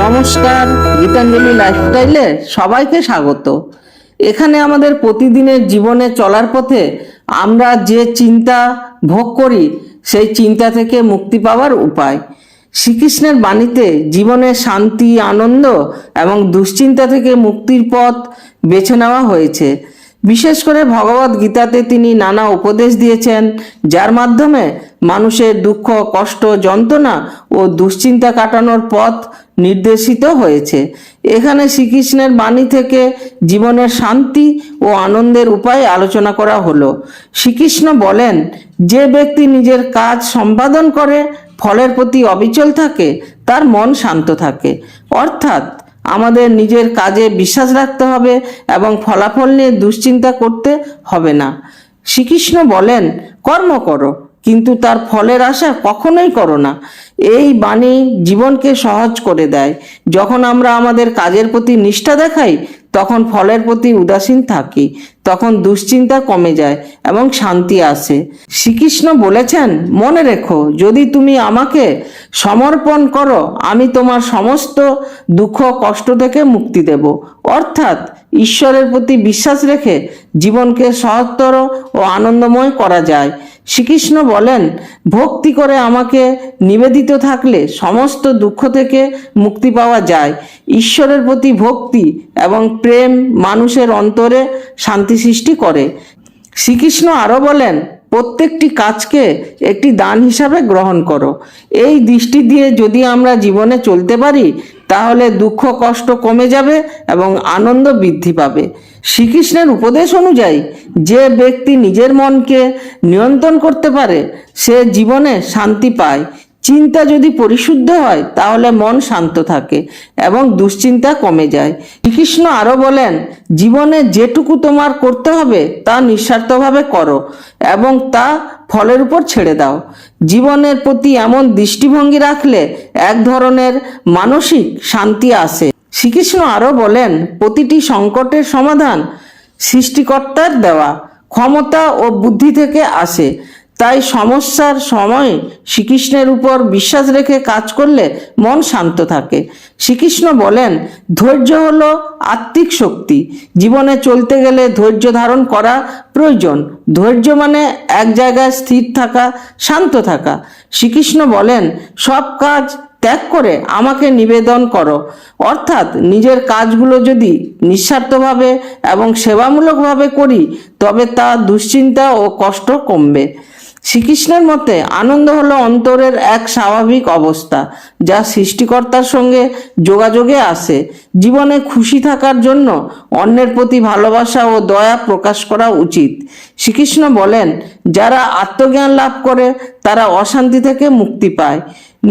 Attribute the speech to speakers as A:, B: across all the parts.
A: নমস্কার, গীতাঞ্জলি লাইফস্টাইলে সবাইকে স্বাগত। এখানে আমাদের প্রতিদিনের জীবনে চলার পথে আমরা যে চিন্তা ভোগ করি সেই চিন্তা থেকে মুক্তি পাওয়ার উপায়। শ্রীকৃষ্ণের বাণীতে জীবনের শান্তি, আনন্দ এবং দুশ্চিন্তা থেকে মুক্তির পথ বেছে নেওয়া হয়েছে। বিশেষ করে ভগবদ গীতাতে তিনি নানা উপদেশ দিয়েছেন, যার মাধ্যমে মানুষের দুঃখ, কষ্ট, যন্ত্রণা ও দুশ্চিন্তা কাটানোর পথ নির্দেশিত হয়েছে। এখানে শ্রীকৃষ্ণের বাণী থেকে জীবনের শান্তি ও আনন্দের উপায় আলোচনা করা হলো। শ্রীকৃষ্ণ বলেন, যে ব্যক্তি নিজের কাজ সম্পাদন করে ফলের প্রতি অবিচল থাকে তার মন শান্ত থাকে। অর্থাৎ আমাদের নিজের কাজে বিশ্বাস রাখতে হবে এবং ফলাফল নিয়ে দুশ্চিন্তা করতে হবে না। শ্রীকৃষ্ণ বলেন, কর্ম করো কিন্তু তার ফলের আশা কখনোই করো না। এই বাণী জীবনকে সহজ করে দেয়। যখন আমরা আমাদের কাজের প্রতি নিষ্ঠা দেখাই তখন ফলের প্রতি উদাসীন থাকি, তখন দুশ্চিন্তা কমে যায় এবং শান্তি আসে। শ্রীকৃষ্ণ বলেছেন, মনে রেখো, যদি তুমি আমাকে সমর্পণ করো আমি তোমার সমস্ত দুঃখ কষ্ট থেকে মুক্তি দেব। অর্থাৎ ঈশ্বরের প্রতি বিশ্বাস রেখে জীবনকে সহজতর ও আনন্দময় করা যায়। শ্রীকৃষ্ণ বলেন, ভক্তি করে আমাকে নিবেদিত থাকলে সমস্ত দুঃখ থেকে মুক্তি পাওয়া যায়। ঈশ্বরের প্রতি ভক্তি এবং প্রেম মানুষের অন্তরে শান্তি সৃষ্টি করে। শ্রীকৃষ্ণ আরও বলেন, প্রত্যেকটি কাজকে একটি দান হিসাবে গ্রহণ করো। এই দৃষ্টি দিয়ে যদি আমরা জীবনে চলতে পারি তাহলে দুঃখ কষ্ট কমে যাবে এবং আনন্দ বৃদ্ধি পাবে। শ্রীকৃষ্ণের উপদেশ অনুযায়ী যে ব্যক্তি নিজের মনকে নিয়ন্ত্রণ করতে পারে সে জীবনে শান্তি পায়। চিন্তা যদি পরিশুদ্ধ হয় তাহলে মন শান্ত থাকে এবং দুশ্চিন্তা কমে যায়। শ্রীকৃষ্ণ আরও বলেন, জীবনে যেটুকু তোমার করতে হবে তা নিঃস্বার্থভাবে করো এবং তা ফলের উপর ছেড়ে দাও। জীবনের প্রতি এমন দৃষ্টিভঙ্গি রাখলে এক ধরনের মানসিক শান্তি আসে। শ্রীকৃষ্ণ আরও বলেন, প্রতিটি সংকটের সমাধান সৃষ্টিকর্তার দেওয়া ক্ষমতা ও বুদ্ধি থেকে আসে। তাই সমস্যার সময় শ্রীকৃষ্ণের উপর বিশ্বাস রেখে কাজ করলে মন শান্ত থাকে। শ্রীকৃষ্ণ বলেন, ধৈর্য হলো আত্মিক শক্তি। জীবনে চলতে গেলে ধৈর্য ধারণ করা প্রয়োজন। ধৈর্য মানে এক জায়গায় স্থির থাকা, শান্ত থাকা। শ্রীকৃষ্ণ বলেন, সব কাজ ত্যাগ করে আমাকে নিবেদন করো। অর্থাৎ নিজের কাজগুলো যদি নিঃস্বার্থভাবে এবং সেবামূলকভাবে করি তবে তা দুশ্চিন্তা ও কষ্ট কমবে। শ্রীকৃষ্ণের মতে আনন্দ হলো অন্তরের এক স্বাভাবিক অবস্থা যা সৃষ্টিকর্তার সঙ্গে যোগাযোগে আসে। জীবনে খুশি থাকার জন্য অন্যের প্রতি ভালোবাসা ও দয়া প্রকাশ করা উচিত। শ্রীকৃষ্ণ বলেন, যারা আত্মজ্ঞান লাভ করে তারা অশান্তি থেকে মুক্তি পায়।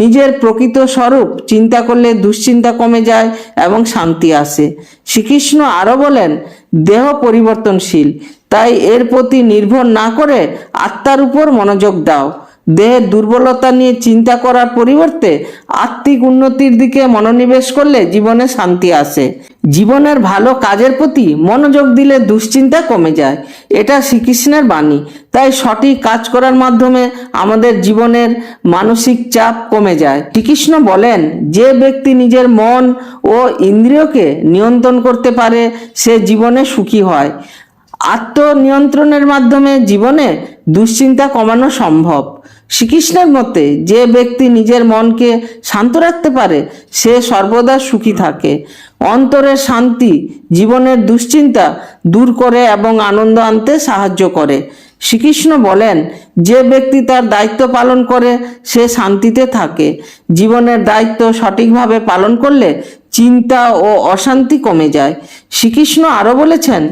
A: নিজের প্রকৃত স্বরূপ চিন্তা করলে দুশ্চিন্তা কমে যায় এবং শান্তি আসে। শ্রীকৃষ্ণ আরও বলেন, দেহ পরিবর্তনশীল, তাই এর প্রতি নির্ভর না করে আত্মার উপর মনোযোগ দাও। দেহের দুর্বলতা নিয়ে চিন্তা করার পরিবর্তে আত্মিক উন্নতির দিকে মনোনিবেশ করলে জীবনে শান্তি আসে। জীবনের ভালো কাজের প্রতি মনোযোগ দিলে দুশ্চিন্তা কমে যায়। এটা শ্রীকৃষ্ণের বাণী। তাই সঠিক কাজ করার মাধ্যমে আমাদের জীবনের মানসিক চাপ কমে যায়। শ্রীকৃষ্ণ বলেন, যে ব্যক্তি নিজের মন ও ইন্দ্রিয়কে নিয়ন্ত্রণ করতে পারে সে জীবনে সুখী হয়। আত্মনিয়ন্ত্রণের মাধ্যমে জীবনে দুশ্চিন্তা কমানো সম্ভব। শ্রীকৃষ্ণের মতে যে ব্যক্তি নিজের মনকে শান্ত রাখতে পারে সে সর্বদা সুখী থাকে। অন্তরের শান্তি জীবনের দুশ্চিন্তা দূর করে এবং আনন্দ আনতে সাহায্য করে। শ্রীকৃষ্ণ বলেন, যে ব্যক্তি তার দায়িত্ব পালন করে সে শান্তিতে থাকে। জীবনের দায়িত্ব সঠিকভাবে পালন করলে চিন্তা ও অশান্তি কমে যায়। শ্রীকৃষ্ণ আরও বলেছেন,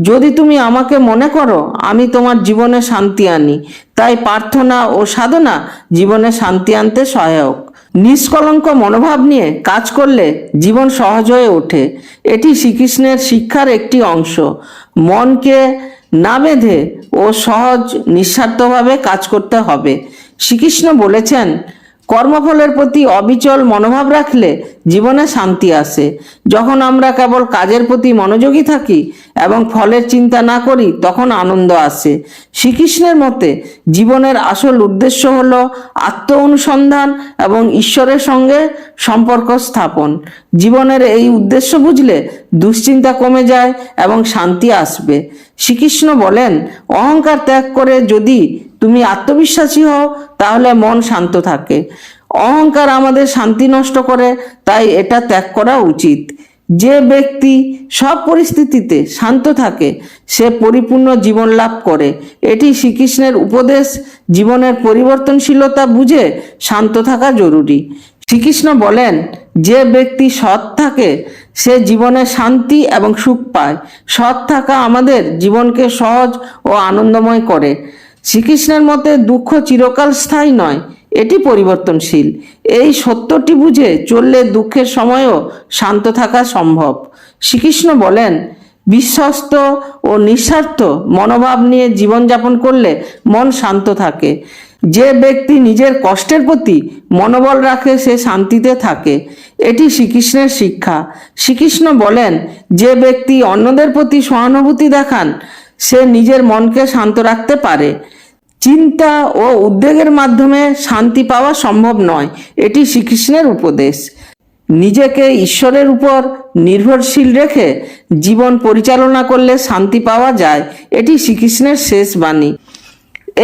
A: যদি তুমি আমাকে মনে করো আমি তোমার জীবনে শান্তি আনি। তাই প্রার্থনা ও সাধনা জীবনে শান্তি আনতে সহায়ক। নিষ্কলঙ্ক মনোভাব নিয়ে কাজ করলে জীবন সহজ হয়ে ওঠে। এটি শ্রীকৃষ্ণের শিক্ষার একটি অংশ। মনকে না বেঁধে ও সহজ নিঃস্বার্থভাবে কাজ করতে হবে। শ্রীকৃষ্ণ বলেছেন, কর্মফলের প্রতি অবিচল মনোভাব রাখলে জীবনে শান্তি আসে। যখন আমরা কেবল কাজের প্রতি মনোযোগী থাকি এবং ফলের চিন্তা না করি, তখন আনন্দ আসে। শ্রীকৃষ্ণের মতে জীবনের আসল উদ্দেশ্য হলো আত্ম অনুসন্ধান এবং ঈশ্বরের সঙ্গে সম্পর্ক স্থাপন। জীবনের এই উদ্দেশ্য বুঝলে দুশ্চিন্তা কমে যায় এবং শান্তি আসবে। শ্রীকৃষ্ণ বলেন, অহংকার ত্যাগ করে যদি তুমি আত্মবিশ্বাসী হও তাহলে মন শান্ত থাকে। অহংকার আমাদের শান্তি নষ্ট করে, তাই এটা ত্যাগ করা উচিত। যে ব্যক্তি সব পরিস্থিতিতে শান্ত থাকে সে পরিপূর্ণ জীবন লাভ করে। এটি শ্রীকৃষ্ণের উপদেশ। জীবনের পরিবর্তনশীলতা বুঝে শান্ত থাকা জরুরি। শ্রীকৃষ্ণ বলেন, যে ব্যক্তি সৎ থাকে সে জীবনে শান্তি এবং সুখ পায়। সৎ থাকা আমাদের জীবনকে সহজ ও আনন্দময় করে। শ্রীকৃষ্ণের মতে দুঃখ চিরকাল স্থায়ী নয়, এটি পরিবর্তনশীল। এই সত্যটি বুঝে চললে দুঃখের সময়ও শান্ত থাকা সম্ভব। শ্রীকৃষ্ণ বলেন, বিশ্বস্ত ও নিঃস্বার্থ মনোভাব নিয়ে জীবনযাপন করলে মন শান্ত থাকে। যে ব্যক্তি নিজের কষ্টের প্রতি মনোবল রাখে সে শান্তিতে থাকে। এটি শ্রীকৃষ্ণের শিক্ষা। শ্রীকৃষ্ণ বলেন, যে ব্যক্তি অন্যদের প্রতি সহানুভূতি দেখান সে নিজের মনকে শান্ত রাখতে পারে। চিন্তা ও উদ্বেগের মাধ্যমে শান্তি পাওয়া সম্ভব নয়, এটি শ্রীকৃষ্ণের উপদেশ। নিজেকে ঈশ্বরের উপর নির্ভরশীল রেখে জীবন পরিচালনা করলে শান্তি পাওয়া যায়, এটি শ্রীকৃষ্ণের শেষ বাণী।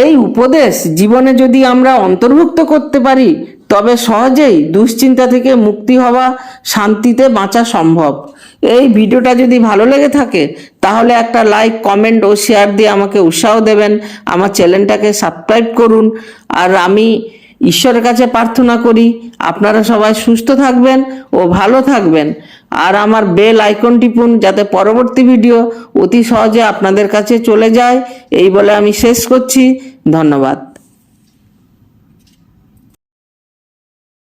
A: এই উপদেশ জীবনে যদি আমরা অন্তর্ভুক্ত করতে পারি তবে সহজেই দুশ্চিন্তা থেকে মুক্তি হওয়া, শান্তিতে বাঁচা সম্ভব। এই ভিডিওটা যদি ভালো লেগে থাকে তাহলে একটা লাইক, কমেন্ট ও শেয়ার দিয়ে আমাকে উৎসাহ দেবেন। আমার চ্যানেলটাকে সাবস্ক্রাইব করুন। আর আমি ঈশ্বরের কাছে প্রার্থনা করি আপনারা সবাই সুস্থ থাকবেন ও ভালো থাকবেন। আর আমার বেল আইকন টিপুন যাতে পরবর্তী ভিডিও অতি সহজে আপনাদের কাছে চলে যায়। এই বলে আমি শেষ করছি। ধন্যবাদ।